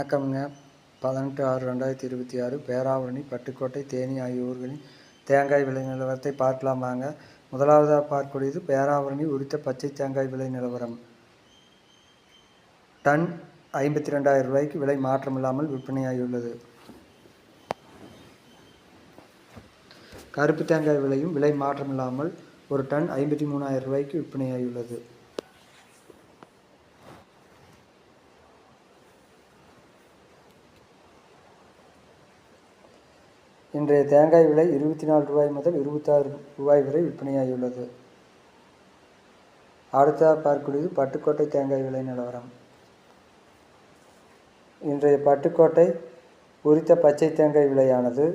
வணக்கம்ங்க. 18/6/2026 பேராவூரணி, பட்டுக்கோட்டை, தேனி ஆகிய ஊர்களின் தேங்காய் விலை நிலவரத்தை பார்க்கலாம் வாங்க. முதலாவதாக பார்க்கக்கூடியது பேராவூரணி உரித்த பச்சை தேங்காய் விலை நிலவரம். டன் 52,000 ரூபாய்க்கு விலை மாற்றமில்லாமல் விற்பனையாகியுள்ளது. கருப்பு தேங்காய் விலையும் விலை மாற்றமில்லாமல் ஒரு டன் 53,000 ரூபாய்க்கு விற்பனையாகியுள்ளது. இன்றைய தேங்காய் விலை 24 ரூபாய் முதல் 26 ரூபாய் வரை விற்பனையாகியுள்ளது. அடுத்ததாக பார்க்கக்கூடியது பட்டுக்கோட்டை தேங்காய் விலை நிலவரம். இன்றைய பட்டுக்கோட்டை உரித்த பச்சை தேங்காய் விலையானது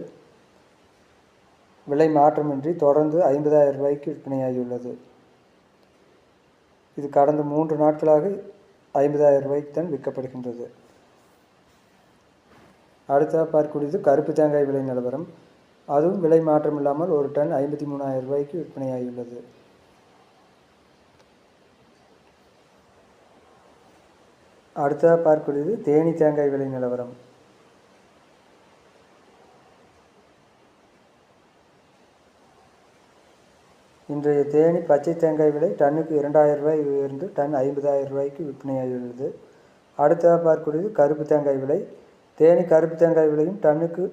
விலை மாற்றமின்றி தொடர்ந்து 50,000 ரூபாய்க்கு விற்பனையாகியுள்ளது. இது கடந்த 3 நாட்களாக 50,000 ரூபாய்க்கு தான் விற்கப்படுகின்றது. அடுத்ததாக பார்க்கக்கூடியது கருப்பு தேங்காய் விலை நிலவரம். அதுவும் விலை மாற்றமில்லாமல் ஒரு டன் 53,000 ரூபாய்க்கு விற்பனையாகியுள்ளது. அடுத்ததாக பார்க்கக்கூடியது தேனி தேங்காய் விலை நிலவரம். இன்றைய தேனி பச்சை தேங்காய் விலை டன்னுக்கு 2,000 ரூபாய் உயர்ந்து டன் 50,000 ரூபாய்க்கு விற்பனையாகியுள்ளது. அடுத்ததாக பார்க்கக்கூடியது கருப்பு தேங்காய் விலை. தேனி கருப்பு தேங்காய் விலையும் டன்னுக்கு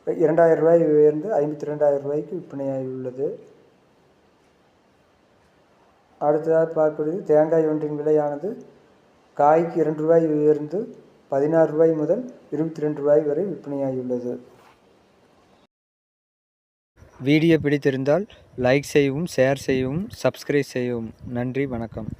2,000 ரூபாய் உயர்ந்து 52,000 ரூபாய்க்கு விற்பனையாகியுள்ளது. அடுத்ததாக பார்க்கக்கூடியது தேங்காய் ஒன்றின் விலையானது காய்க்கு 2 ரூபாய் உயர்ந்து 16 ரூபாய் முதல் 22 ரூபாய் வரை விற்பனையாகியுள்ளது. வீடியோ பிடித்திருந்தால் லைக் செய்யவும், ஷேர் செய்யவும், சப்ஸ்கிரைப் செய்யவும். நன்றி, வணக்கம்.